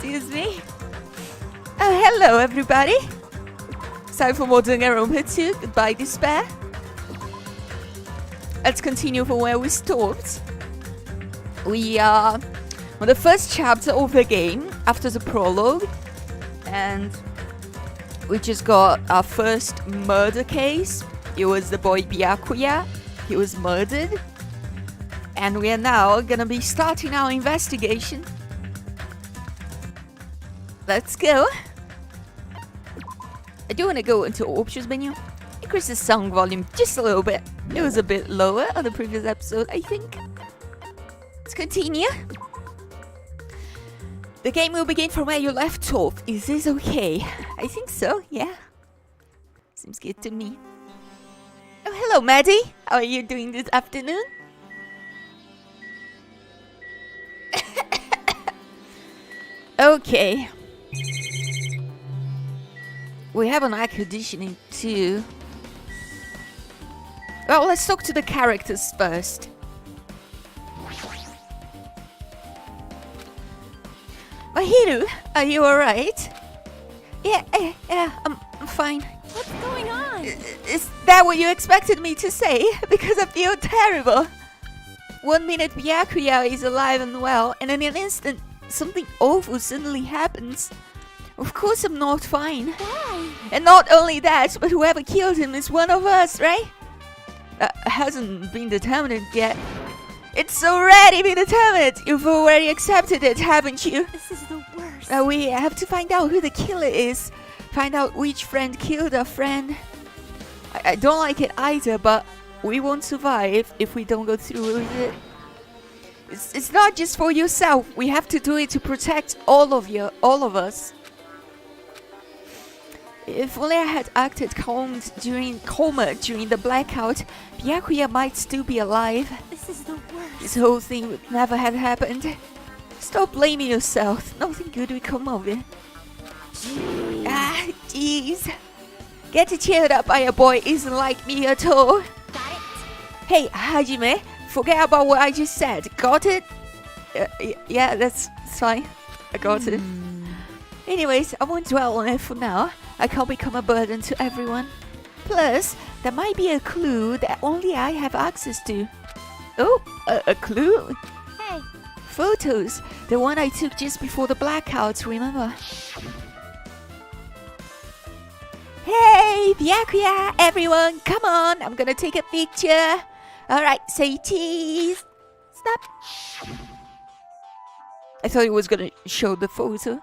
Excuse me. Oh, hello everybody. Time for more Danganronpa 2. Goodbye, despair. Let's continue from where we stopped. We are on the first chapter of the game after the prologue, and we just got our first murder case. It was the boy Byakuya. He was murdered, and we are now gonna be starting our investigation. Let's go. I do want to go into options menu. Increase the sound volume just a little bit. It was a bit lower on the previous episode, I think. Let's continue. The game will begin from where you left off. Is this okay? I think so, yeah. Seems good to me. Oh, hello, Maddy. How are you doing this afternoon? Okay. We have an air conditioning too. Well, let's talk to the characters first. Mahiru, are you alright? Yeah, I'm fine. What's going on? Is that what you expected me to say? Because I feel terrible. 1 minute Byakuya is alive and well, and in an instant, something awful suddenly happens. Of course I'm not fine. Why? And not only that, but whoever killed him is one of us, right? Hasn't been determined yet. It's already been determined. You've already accepted it, haven't you? This is the worst. We have to find out who the killer is. Find out which friend killed our friend. I don't like it either, but we won't survive if we don't go through with it. It's not just for yourself. We have to do it to protect all of you, all of us. If only I had acted coma during the blackout, Byakuya might still be alive. This is the worst. This whole thing would never have happened. Stop blaming yourself. Nothing good will come of it. Jeez. Jeez. Getting cheered up by a boy isn't like me at all. Got it? Hey, Hajime, forget about what I just said. Got it? Yeah, that's fine. I got it. Anyways, I won't dwell on it for now. I can't become a burden to everyone. Plus, there might be a clue that only I have access to. Oh, a clue? Hey. Photos. The one I took just before the blackout, remember? Hey, Byakuya, everyone, come on. I'm gonna take a picture. Alright, say cheese. Stop. I thought it was gonna show the photo.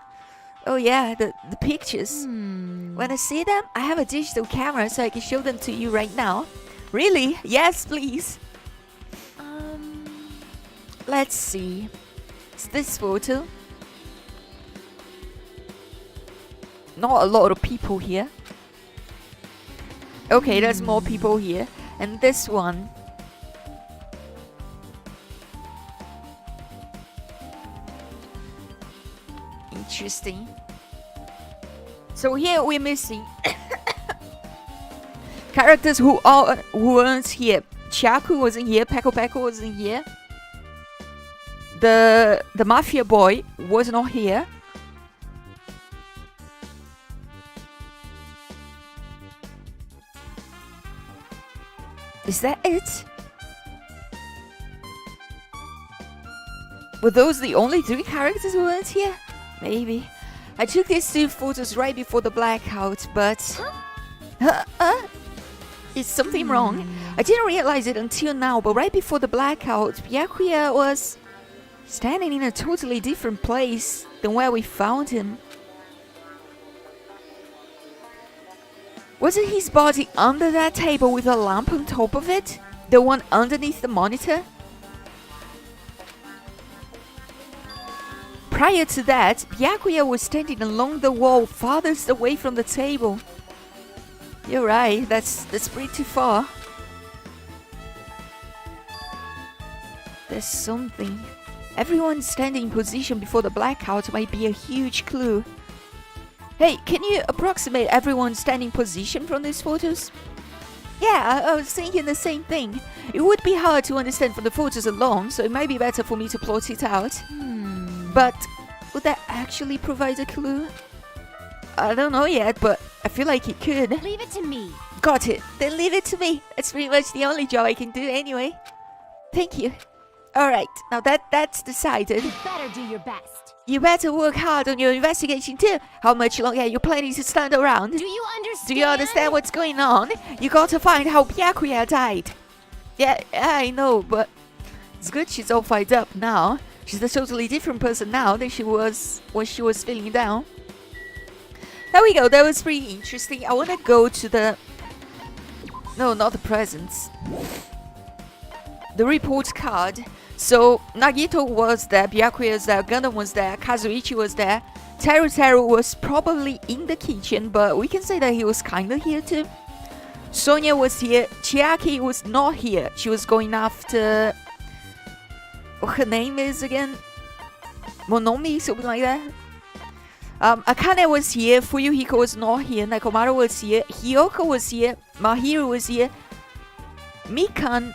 Oh yeah, the pictures. When I see them, I have a digital camera so I can show them to you right now. Really? Yes, please. Let's see. It's this photo. Not a lot of people here. Okay, there's more people here. And this one. Interesting. So here we're missing characters who weren't here. Chaku wasn't here. Peko wasn't here. The mafia boy was not here. Is that it? Were those the only 3 characters who weren't here? Maybe. I took these 2 photos right before the blackout, but... Is something wrong? I didn't realize it until now, but right before the blackout, Byakuya was standing in a totally different place than where we found him. Wasn't his body under that table with a lamp on top of it? The one underneath the monitor? Prior to that, Byakuya was standing along the wall farthest away from the table. You're right, that's pretty far. There's something. Everyone standing in position before the blackout might be a huge clue. Hey, can you approximate everyone's standing position from these photos? Yeah, I was thinking the same thing. It would be hard to understand from the photos alone, so it might be better for me to plot it out. But would that actually provide a clue? I don't know yet, but I feel like it could. Leave it to me. Got it. Then leave it to me. It's pretty much the only job I can do anyway. Thank you. Alright, now that's decided. You better do your best. You better work hard on your investigation too. How much longer are you planning to stand around? Do you understand? Do you understand what's going on? You got to find how Byakuya died. Yeah, I know, but it's good she's all fired up now. She's a totally different person now than she was when she was feeling down. There we go, that was pretty interesting. I want to go to the... No, not the presents. The report card. So, Nagito was there, Byakuya was there, Gundam was there, Kazuichi was there. Teru was probably in the kitchen, but we can say that he was kinda here too. Sonia was here, Chiaki was not here. She was going after... What her name is again? Monomi, something like that. Akane was here, Fuyuhiko was not here, Nekomaru was here, Hiyoko was here, Mahiru was here, Mikan...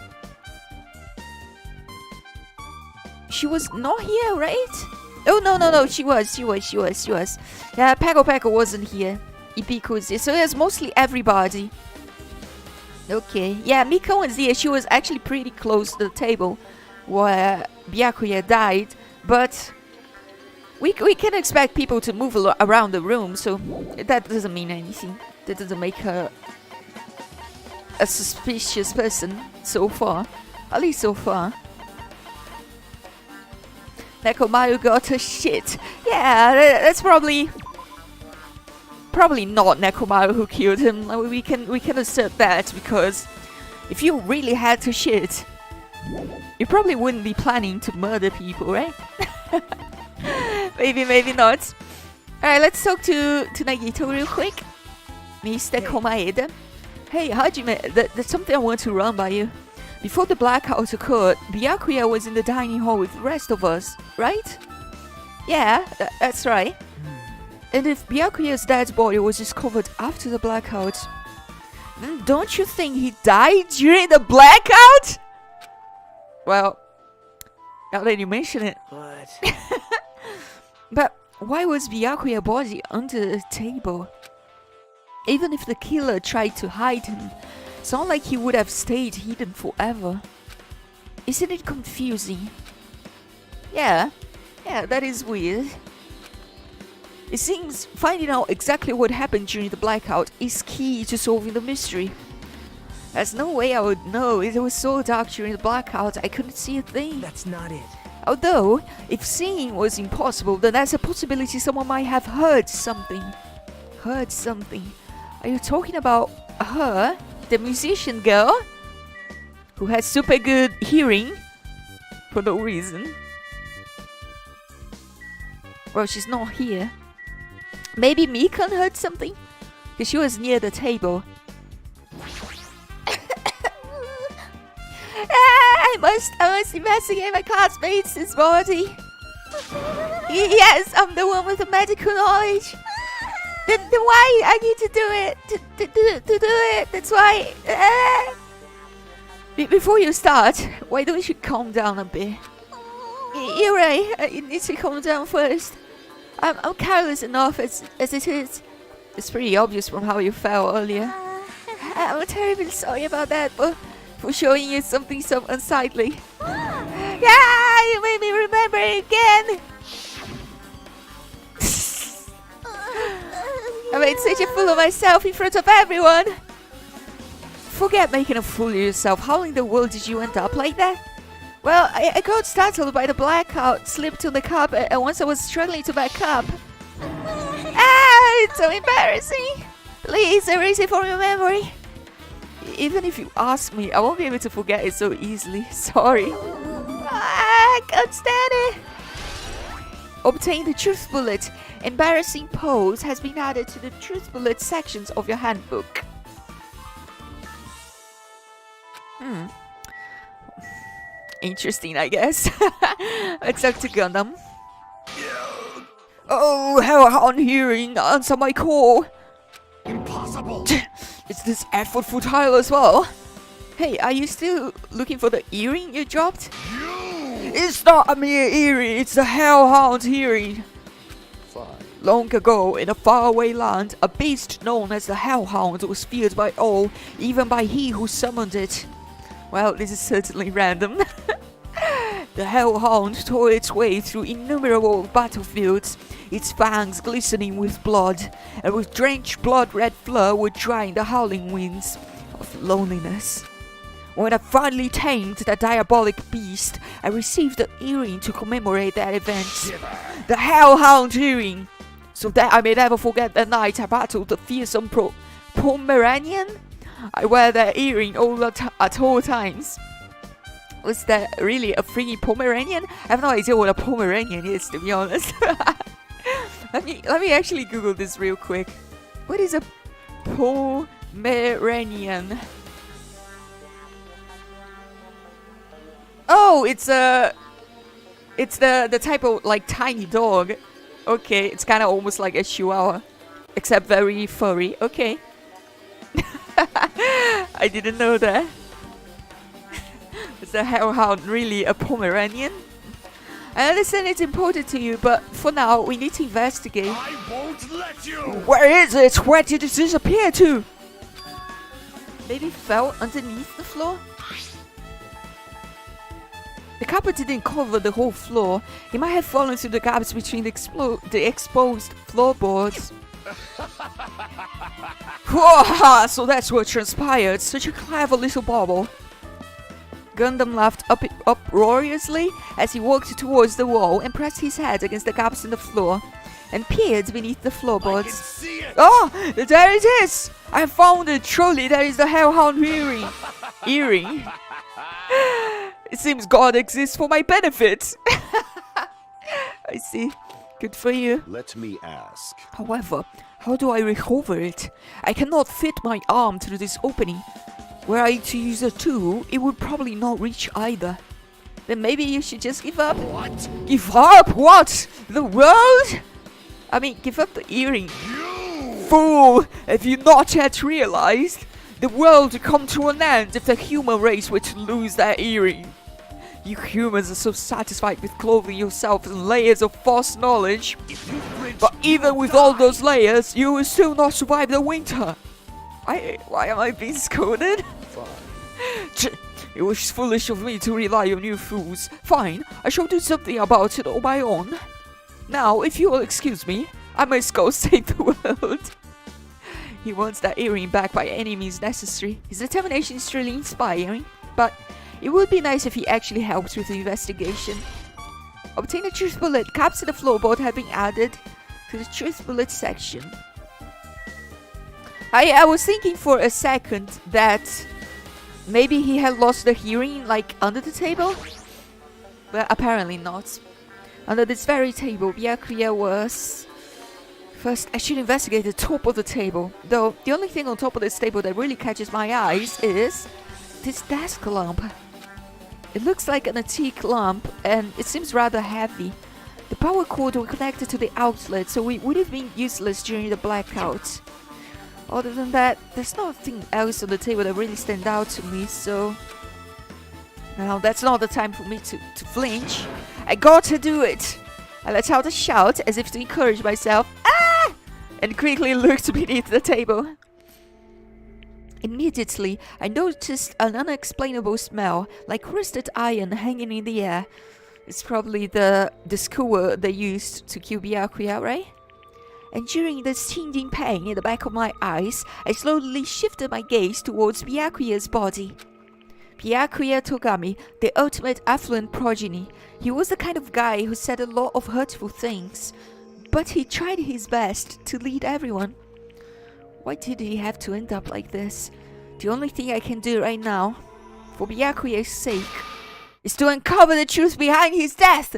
She was not here, right? Oh, no, she was. Yeah, Peko wasn't here. Ipiku was here, so there's mostly everybody. Okay, yeah, Mika was here. She was actually pretty close to the table where Byakuya died, but we can expect people to move around the room, so that doesn't mean anything. That doesn't make her a suspicious person so far. At least so far. Nekomaru got her shit. Yeah, that's probably not Nekomaru who killed him. We can assert that, because if you really had to shit, you probably wouldn't be planning to murder people, right? maybe not. Alright, let's talk to Nagito real quick. Mr. Komaeda. Hey, Hajime, there's something I want to run by you. Before the blackout occurred, Byakuya was in the dining hall with the rest of us, right? Yeah, that's right. And if Byakuya's dead body was discovered after the blackout, then don't you think he died during the blackout? Well, now that you mention it. But... But why was Byakuya's body under the table? Even if the killer tried to hide him, it's not like he would have stayed hidden forever. Isn't it confusing? Yeah, that is weird. It seems finding out exactly what happened during the blackout is key to solving the mystery. There's no way I would know. It was so dark during the blackout I couldn't see a thing. that's not it. Although, if seeing was impossible, then there's a possibility someone might have heard something. Heard something. Are you talking about her? The musician girl? Who has super good hearing? For no reason. Well, she's not here. Maybe Mikan heard something? Because she was near the table. I must investigate my classmates' body. Yes, I'm the one with the medical knowledge. Then why I need to do it? To do it. That's why. Before you start, why don't you calm down a bit? You're right. You need to calm down first. I'm careless enough as it is. It's pretty obvious from how you felt earlier. I'm terribly sorry about that, but for showing you something so unsightly. Yeah, you made me remember it again. I made such a fool of myself in front of everyone. Forget making a fool of yourself. How in the world did you end up like that? Well, I got startled by the blackout, slipped on the carpet, and once I was struggling to back up. It's so embarrassing. Please erase it from your memory. Even if you ask me, I won't be able to forget it so easily. Sorry. I can't stand it. Obtain the truth bullet. Embarrassing pose has been added to the truth bullet sections of your handbook. Interesting, I guess. Let's talk to Gundam. Oh, Hellhound hearing, answer my call. Impossible! Is this effort futile as well? Hey, are you still looking for the earring you dropped? It's not a mere earring, it's the Hellhound hearing. Fine. Long ago, in a faraway land, a beast known as the Hellhound was feared by all, even by he who summoned it. Well, this is certainly random. The Hellhound tore its way through innumerable battlefields, its fangs glistening with blood, and with drenched blood-red fur would dry in the howling winds of loneliness. When I finally tamed that diabolic beast, I received an earring to commemorate that event. The Hellhound earring! So that I may never forget the night I battled the fearsome Pomeranian. I wear that earring at all times. Was that really a freaking Pomeranian? I have no idea what a Pomeranian is, to be honest. Let me actually Google this real quick. What is a Pomeranian? Oh, it's the type of like tiny dog. Okay, it's kind of almost like a Chihuahua, except very furry. Okay. I didn't know that. Is the Hellhound really a Pomeranian? I understand it's important to you, but for now, we need to investigate. I won't let you! Where is it? Where did it disappear to? Maybe fell underneath the floor? The carpet didn't cover the whole floor. It might have fallen through the gaps between the exposed floorboards. So that's what transpired. Such a clever little bauble. Gundam laughed uproariously as he walked towards the wall and pressed his head against the gaps in the floor and peered beneath the floorboards. I can see it. Oh, there it is! I found it! Truly, that is the Hellhound earring. Earring? It seems God exists for my benefit. I see. Good for you. Let me ask. However, how do I recover it? I cannot fit my arm through this opening. Were I to use a tool, it would probably not reach either. Then maybe you should just give up. What? Give up? What? The world? I mean, give up the earring. Fool! Have you not yet realized? The world would come to an end if the human race were to lose their earring. You humans are so satisfied with clothing yourselves in layers of false knowledge. But even with all those layers, you will still not survive the winter. Why am I being scolded? It was foolish of me to rely on you fools. Fine, I shall do something about it on my own. Now, if you will excuse me, I must go save the world. He wants that earring back by any means necessary. His determination is truly inspiring, but it would be nice if he actually helped with the investigation. Obtain a truth bullet. Caps to the floorboard have been added to the truth bullet section. I was thinking for a second that maybe he had lost the hearing like under the table, but apparently not. Under this very table, Byakuya was... First, I should investigate the top of the table. Though, the only thing on top of this table that really catches my eyes is this desk lamp. It looks like an antique lamp, and it seems rather heavy. The power cord was connected to the outlet, so it would have been useless during the blackout. Other than that, there's nothing else on the table that really stands out to me, so... Now, that's not the time for me to flinch. I got to do it! I let out a shout as if to encourage myself. Ah! And quickly looked beneath the table. Immediately, I noticed an unexplainable smell, like rusted iron hanging in the air. It's probably the skewer they used to kill Byakuya, right? And during the stinging pain in the back of my eyes, I slowly shifted my gaze towards Byakuya's body. Byakuya Togami, the ultimate affluent progeny. He was the kind of guy who said a lot of hurtful things, but he tried his best to lead everyone. Why did he have to end up like this? The only thing I can do right now, for Byakuya's sake, is to uncover the truth behind his death!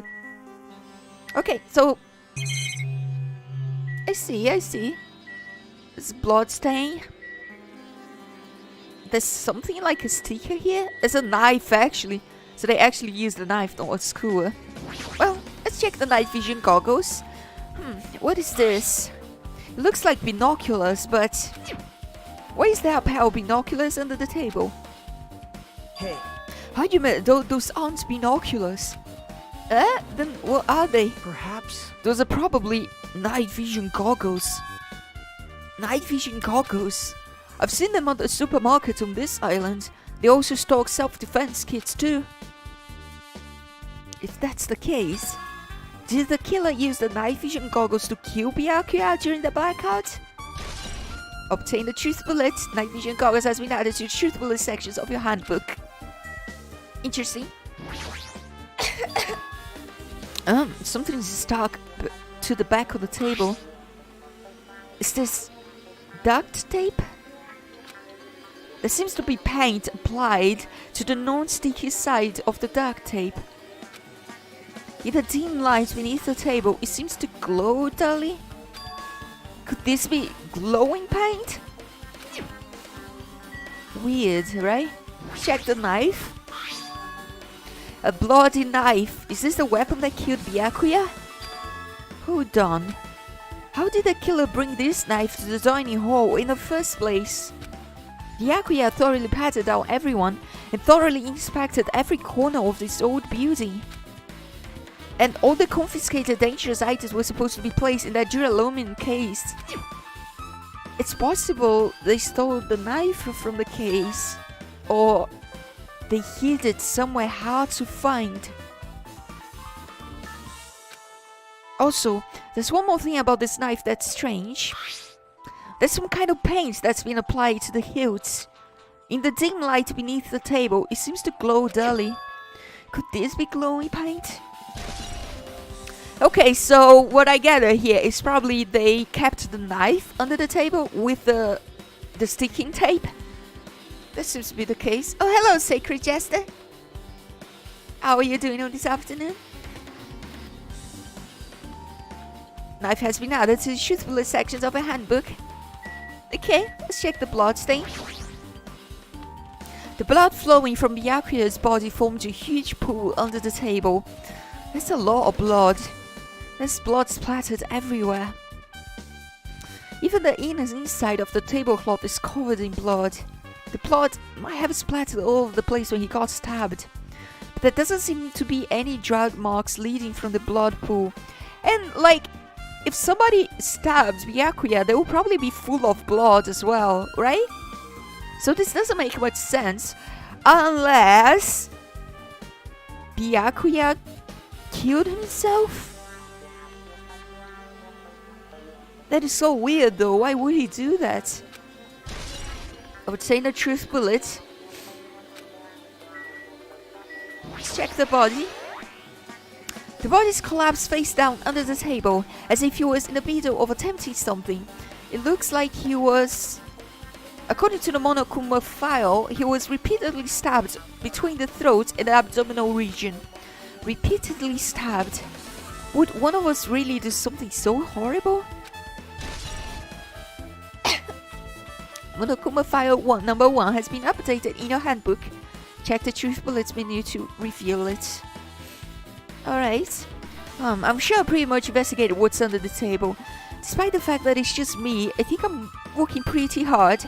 Okay, so I see. There's blood stain. There's something like a sticker here. There's a knife actually. So they actually used the knife, not a skewer. Well, let's check the night vision goggles. What is this? It looks like binoculars, but why is there a pair of binoculars under the table? Hey, How do you mean those aren't binoculars? Then what are they? perhaps. Those are probably night vision goggles. Night vision goggles. I've seen them at the supermarket on this island. They also stock self-defense kits too. If that's the case, did the killer use the night vision goggles to kill Byakuya during the blackout? Obtain the truth bullet. Night vision goggles has been added to the truth bullet sections of your handbook. Interesting. Something's stuck to the back of the table. Is this duct tape? There seems to be paint applied to the non-sticky side of the duct tape. In the dim light beneath the table, it seems to glow dully. Could this be glowing paint? Weird, right? Check the knife. A bloody knife. Is this the weapon that killed Byakuya? Hold on. How did the killer bring this knife to the dining hall in the first place? Byakuya thoroughly patted down everyone and thoroughly inspected every corner of this old building. And all the confiscated dangerous items were supposed to be placed in that duralumin case. It's possible they stole the knife from the case, or they hid it somewhere hard to find. Also, there's one more thing about this knife that's strange. There's some kind of paint that's been applied to the hilt. In the dim light beneath the table, it seems to glow dully. Could this be glowing paint? Okay, so what I gather here is probably they kept the knife under the table with the sticking tape. That seems to be the case. Oh, hello, Sacred Jester. How are you doing on this afternoon? Knife has been added to the truth bullet sections of a handbook. Okay, let's check the blood stain. The blood flowing from Byakuya's body formed a huge pool under the table. That's a lot of blood. There's blood splattered everywhere. Even the inside of the tablecloth is covered in blood. The blood might have splattered all over the place when he got stabbed. But there doesn't seem to be any drag marks leading from the blood pool. And like, if somebody stabs Byakuya, they will probably be full of blood as well, right? So this doesn't make much sense unless Byakuya killed himself. That is so weird though, why would he do that? I would say the truth bullet. Let's check the body. The body's collapsed face down under the table, as if he was in the middle of attempting something. It looks like he was... According to the Monokuma file, he was repeatedly stabbed between the throat and the abdominal region. Repeatedly stabbed. Would one of us really do something so horrible? Monokuma file 1, number 1 has been updated in your handbook. Check the truth bullets menu to reveal it. Alright. I'm sure I pretty much investigated what's under the table. Despite the fact that it's just me, I think I'm working pretty hard.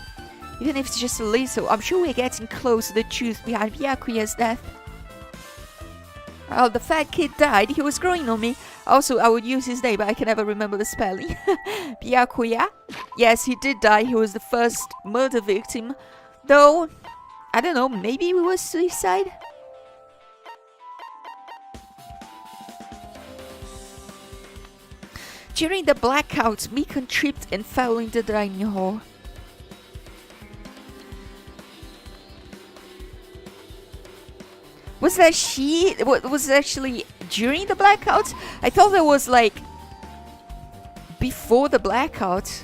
Even if it's just a little, I'm sure we're getting close to the truth behind Byakuya's death. Well, the fat kid died, he was growing on me. Also, I would use his name, but I can never remember the spelling. Byakuya? Yes, he did die, he was the first murder victim. Though, I don't know, maybe it was suicide? During the blackout, Mikon tripped and fell in the dining hall. Was that she? Was it actually during the blackout? I thought that was like before the blackout.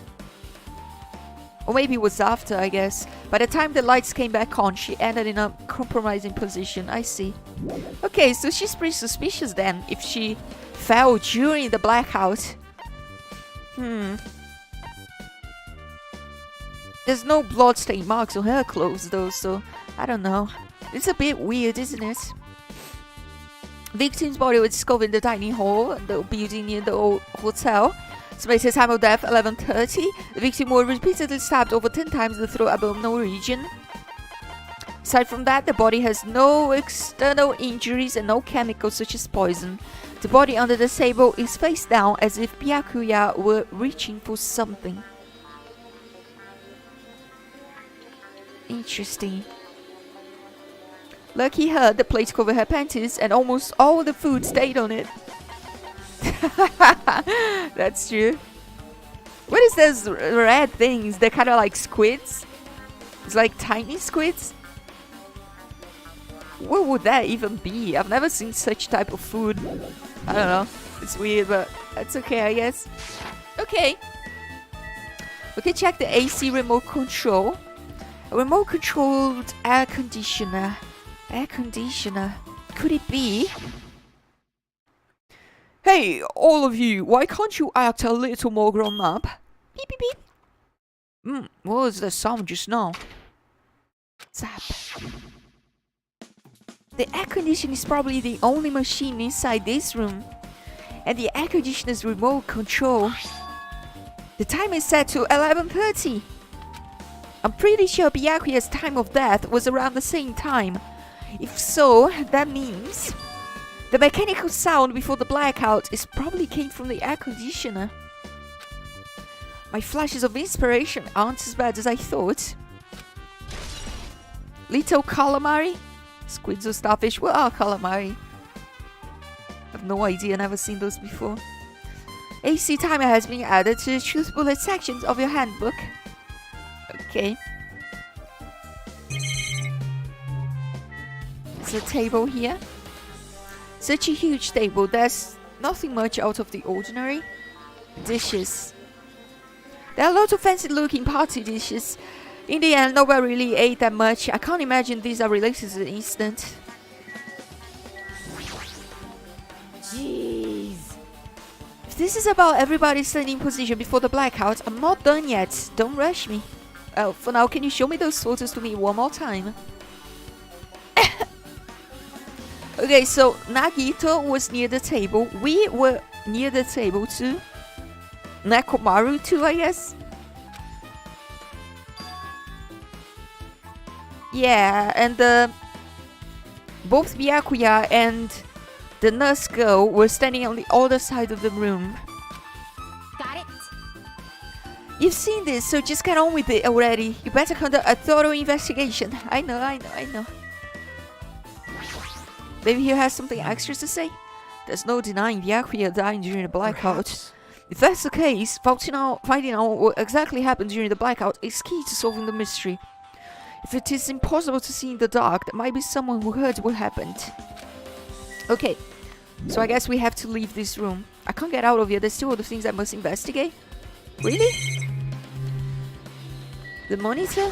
Or maybe it was after, I guess. By the time the lights came back on, she ended in a compromising position. I see. Okay, so she's pretty suspicious then, if she fell during the blackout. There's no blood-stained marks on her clothes though, so I don't know. It's a bit weird, isn't it? Victim's body was discovered in the dining hall, the building near the old hotel. Estimated time of death 11:30. The victim was repeatedly stabbed over 10 times in the throat abdominal region. Aside from that, the body has no external injuries and no chemicals such as poison. The body under the table is face down as if Byakuya were reaching for something. Interesting. Lucky her, the plate covered her panties and almost all the food stayed on it. That's true. What is those red things? They're kind of like squids. It's like tiny squids. What would that even be? I've never seen such type of food. I don't know. It's weird, but that's okay, I guess. Okay. We can check the AC remote control. A remote controlled air conditioner. Air conditioner. Could it be? Hey, all of you, why can't you act a little more grown up? Beep, beep, beep. What was the sound just now? Zap. The air conditioner is probably the only machine inside this room. And the air conditioner's remote control. The time is set to 11:30. I'm pretty sure Byakuya's time of death was around the same time. If so, that means the mechanical sound before the blackout is probably came from the air conditioner. My flashes of inspiration aren't as bad as I thought. Little calamari? Squids or starfish? What are calamari? I've no idea, never seen those before. AC timer has been added to the truth bullet sections of your handbook. Okay. There's a table here. Such a huge table, there's nothing much out of the ordinary. Dishes. There are lots of fancy looking party dishes. In the end, nobody really ate that much. I can't imagine these are related to the incident. Jeez. If this is about everybody standing in position before the blackout, I'm not done yet. Don't rush me. For now, can you show me those photos to me one more time? Okay, so Nagito was near the table. We were near the table too. Nekomaru too, I guess. Yeah, and both Byakuya and the nurse girl were standing on the other side of the room. Got it? You've seen this, so just get on with it already. You better conduct a thorough investigation. I know. Maybe he has something extra to say? There's no denying Byakuya dying during the blackout. Perhaps. If that's the case, finding out what exactly happened during the blackout is key to solving the mystery. If it is impossible to see in the dark, there might be someone who heard what happened. Okay, so I guess we have to leave this room. I can't get out of here. There's still other things I must investigate. Really? The monitor?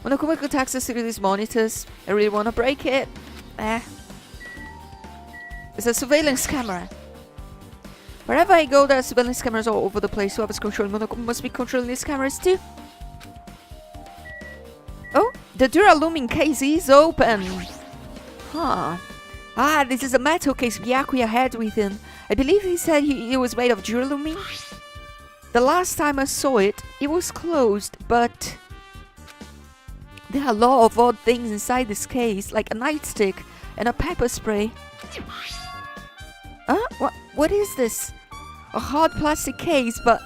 Monokuma could access to these monitors. I really want to break it. It's a surveillance camera. Wherever I go, there are surveillance cameras all over the place. Whoever's controlling Monokuma must be controlling these cameras too. Oh, the Duralumine case is open. Huh. Ah, this is a metal case Byakuya had with him. I believe he said it was made of Duralumine. The last time I saw it, it was closed, but there are a lot of odd things inside this case, like a nightstick and a pepper spray. Huh? What is this? A hard plastic case, but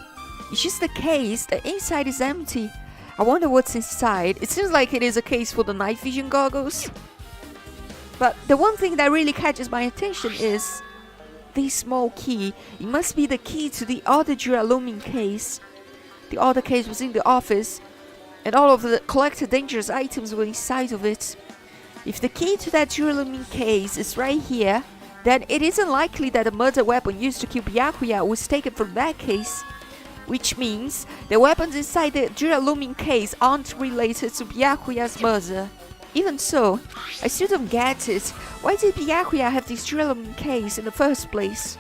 it's just a case. The inside is empty. I wonder what's inside. It seems like it is a case for the night vision goggles. But the one thing that really catches my attention is this small key. It must be the key to the other Duralumine case. The other case was in the office, and all of the collected dangerous items were inside of it. If the key to that Duralumine case is right here, then it isn't likely that the murder weapon used to kill Byakuya was taken from that case. which means the weapons inside the Juralumin case aren't related to Byakuya's murder. Even so, I still don't get it. Why did Byakuya have this Juralumin case in the first place?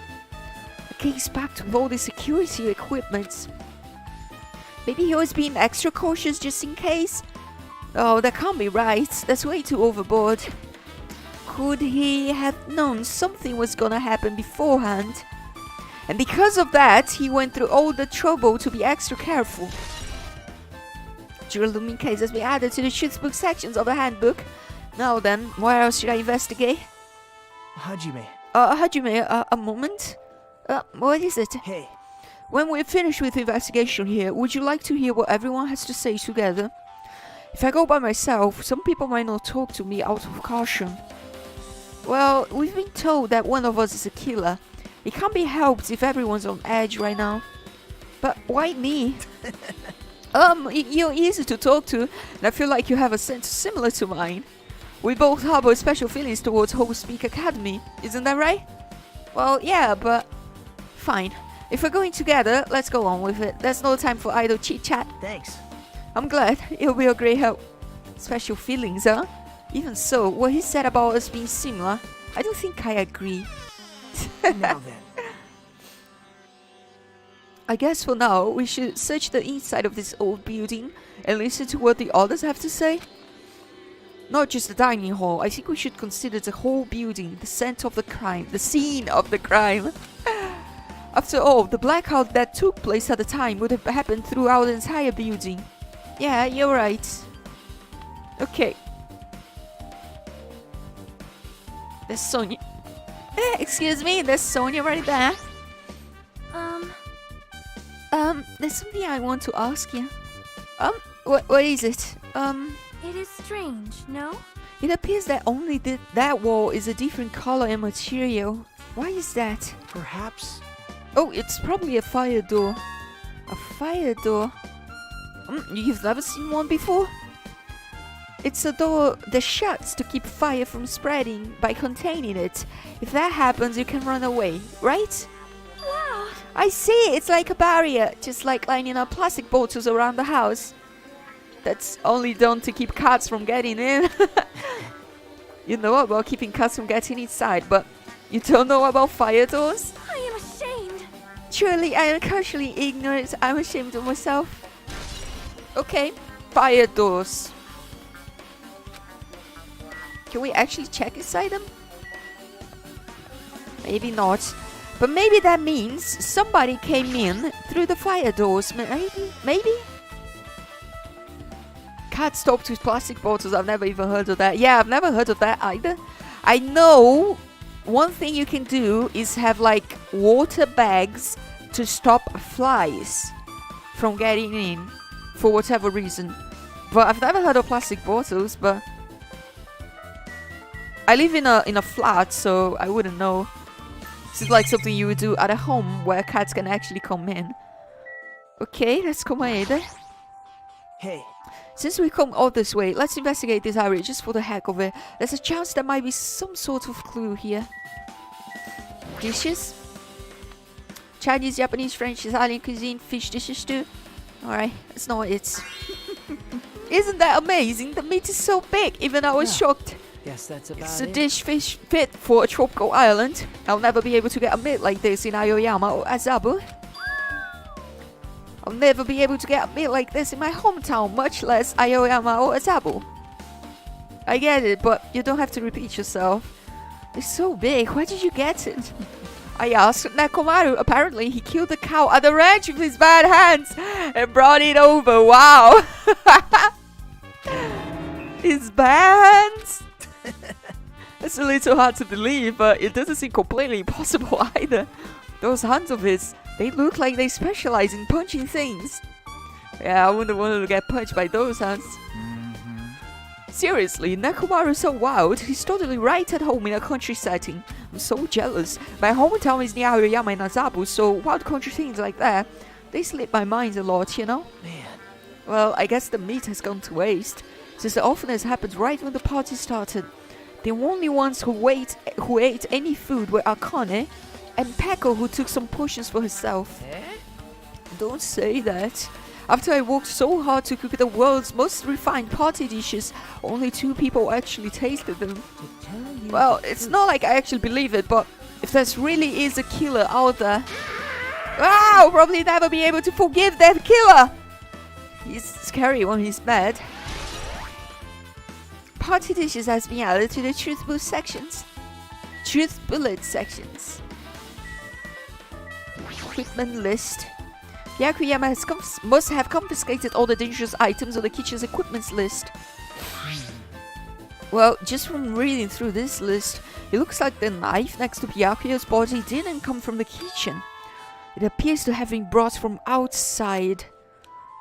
A case packed with all the security equipment. Maybe he was being extra cautious just in case? Oh, that can't be right. That's way too overboard. Could he have known something was gonna happen beforehand? And because of that, he went through all the trouble to be extra careful. Juralumin case has been added to the shootbook sections of the handbook. Now then, where else should I investigate? Hajime. Hajime, a moment. What is it? Hey. When we're finished with the investigation here, would you like to hear what everyone has to say together? If I go by myself, some people might not talk to me out of caution. Well, we've been told that one of us is a killer. It can't be helped if everyone's on edge right now. But why me? You're easy to talk to, and I feel like you have a sense similar to mine. We both harbor special feelings towards Whole Speak Academy, isn't that right? Well, yeah, but... Fine. If we're going together, let's go on with it. There's no time for idle chit-chat. Thanks. I'm glad. It'll be a great help. Special feelings, huh? Even so, what he said about us being similar, I don't think I agree. Now then. I guess for now, we should search the inside of this old building and listen to what the others have to say. Not just the dining hall, I think we should consider the whole building, the center of the crime, the scene of the crime. After all, the blackout that took place at the time would have happened throughout the entire building. Yeah, you're right. Okay. There's Sonia. Excuse me, there's Sonia right there. There's something I want to ask you. What is it? It is strange, no? It appears that only that wall is a different color and material. Why is that? Perhaps. Oh, it's probably a fire door. A fire door? You've never seen one before? It's a door that shuts to keep fire from spreading by containing it. If that happens, you can run away, right? Wow! I see, it's like a barrier, just like lining up plastic bottles around the house. That's only done to keep cats from getting in. You know about keeping cats from getting inside, but you don't know about fire doors? I am ashamed. Truly, I am casually ignorant. I'm ashamed of myself. Okay, fire doors. Can we actually check inside them? Maybe not. But maybe that means somebody came in through the fire doors. Maybe? Cat stopped with plastic bottles. I've never even heard of that. Yeah, I've never heard of that either. I know one thing you can do is have like water bags to stop flies from getting in for whatever reason. But I've never heard of plastic bottles, but I live in a flat, so I wouldn't know. This is like something you would do at a home where cats can actually come in. Okay, let's come in. Hey. Since we come all this way, let's investigate this area just for the heck of it. There's a chance there might be some sort of clue here. Dishes? Chinese, Japanese, French, Italian cuisine, fish dishes too. Alright, that's not it. Isn't that amazing? The meat is so big, even I was shocked. Guess that's about It's a it. dish fish fit for a tropical island. I'll never be able to get a meat like this in Aoyama or Azabu. I'll never be able to get a meal like this in my hometown, much less Aoyama or Azabu. I get it, but you don't have to repeat yourself. It's so big, where did you get it? I asked Nekomaru. Apparently, he killed the cow at the ranch with his bad hands and brought it over. Wow! His bad hands? It's a little hard to believe, but it doesn't seem completely impossible either. Those hands of his, they look like they specialize in punching things. Yeah, I wouldn't want to get punched by those hands. Seriously, Nekomaru's so wild, he's totally right at home in a country setting. I'm so jealous. My hometown is near Aoyama and Azabu, so wild country things like that, they slip my mind a lot, you know? Man. Well, I guess the meat has gone to waste, since the offense happened right when the party started. The only ones who ate any food were Akane and Peko, who took some potions for herself. Don't say that. After I worked so hard to cook the world's most refined party dishes, only 2 people actually tasted them. To tell you Well, the it's truth, not like I actually believe it, but if there's really is a killer out there, I'll probably never be able to forgive that killer. He's scary when he's mad. Party dishes has been added to the truth bullet sections. Equipment list. Byakuya must have confiscated all the dangerous items on the kitchen's equipment list. Well, just from reading through this list, it looks like the knife next to Byakuya's body didn't come from the kitchen. It appears to have been brought from outside.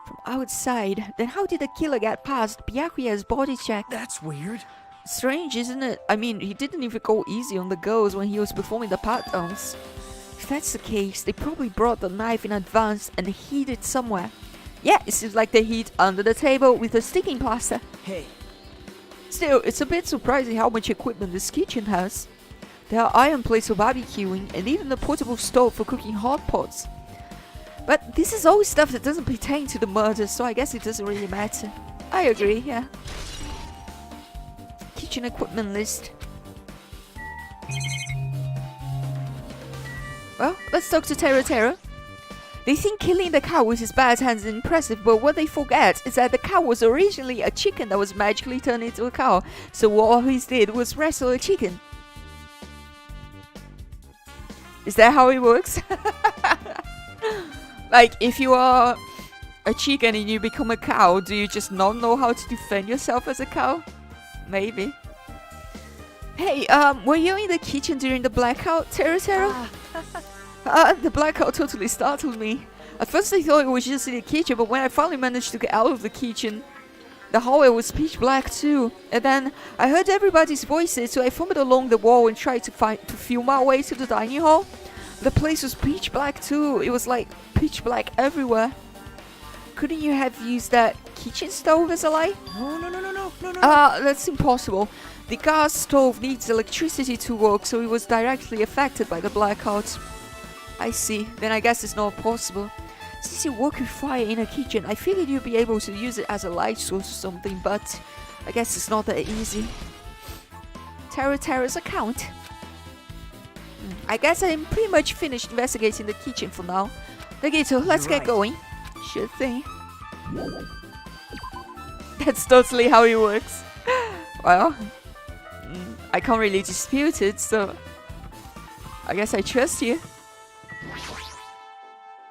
From outside? Then how did the killer get past Byakuya's body check? that's weird. Strange, isn't it? I mean, he didn't even go easy on the girls when he was performing the pat-downs. If that's the case, they probably brought the knife in advance and hid it somewhere. Yeah, it seems like they hid under the table with a sticking plaster. Hey, Still, it's a bit surprising how much equipment this kitchen has. There are iron plates for barbecuing and even a portable stove for cooking hot pots. But this is all stuff that doesn't pertain to the murder, so I guess it doesn't really matter. I agree, yeah. Kitchen equipment list. Well, let's talk to Tero. They think killing the cow with his bare hands is impressive, but what they forget is that the cow was originally a chicken that was magically turned into a cow. So all he did was wrestle a chicken. Is that how it works? Like, if you are a chicken and you become a cow, do you just not know how to defend yourself as a cow? Maybe. Hey, were you in the kitchen during the blackout, Tero? The blackout totally startled me. At first I thought it was just in the kitchen, but when I finally managed to get out of the kitchen, the hallway was pitch black too. And then I heard everybody's voices, so I followed along the wall and tried to feel my way to the dining hall. The place was pitch black too. It was like pitch black everywhere. Couldn't you have used that kitchen stove as a light? No. That's impossible. The gas stove needs electricity to work, so it was directly affected by the blackout. I see. Then I guess it's not possible. Since you work with fire in a kitchen, I figured you'd be able to use it as a light source or something, but I guess it's not that easy. Tero's account. I guess I'm pretty much finished investigating the kitchen for now. Nagito, let's get going. Sure thing. That's totally how it works. Well, I can't really dispute it, so I guess I trust you.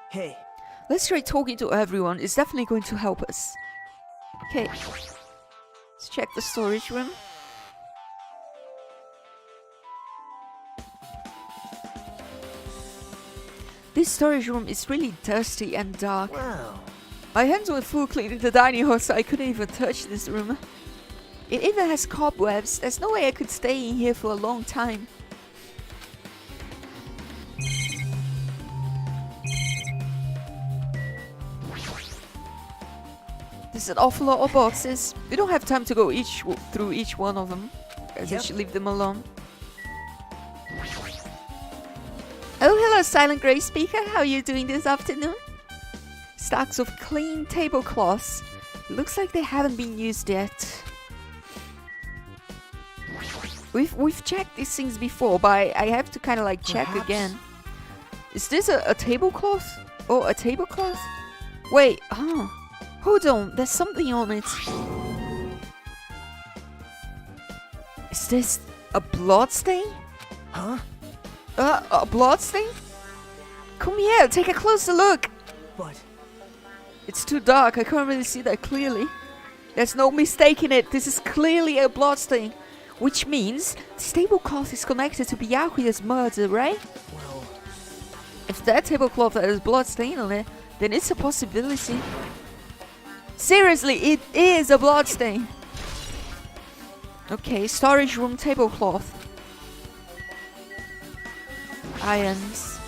Hey, Let's try talking to everyone. It's definitely going to help us. Okay. Let's check the storage room. This storage room is really dusty and dark. wow. My hands were full cleaning the dining hall, so I couldn't even touch this room. It even has cobwebs. There's no way I could stay in here for a long time. There's an awful lot of boxes. We don't have time to go through each one of them. I Yep. should leave them alone. Oh, hello, Silent Grey Speaker. How are you doing this afternoon? Stacks of clean tablecloths. Looks like they haven't been used yet. We've checked these things before, but I have to kind of like check Perhaps. again. Is this a tablecloth? Oh, a tablecloth? Wait, hold on, there's something on it. Is this a blood stain? Huh? A blood stain? Come here, take a closer look. But It's too dark, I can't really see that clearly. There's no mistaking it, this is clearly a blood stain. Which means this tablecloth is connected to Byakuya's murder, right? well, If that tablecloth has blood stain on it, then it's a possibility. Seriously, it is a blood stain. Okay, storage room tablecloth. Irons.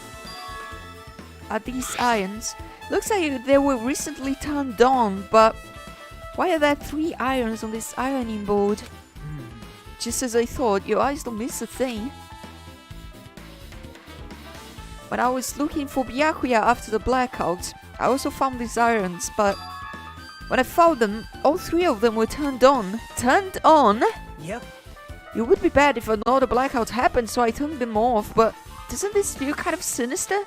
Are these irons? Looks like they were recently turned on, but why are there 3 irons on this ironing board? Just as I thought, your eyes don't miss a thing. When I was looking for Byakuya after the blackout, I also found these irons, but when I found them, all 3 of them were turned on. Turned on? Yep. It would be bad if another blackout happened, so I turned them off, but doesn't this feel kind of sinister?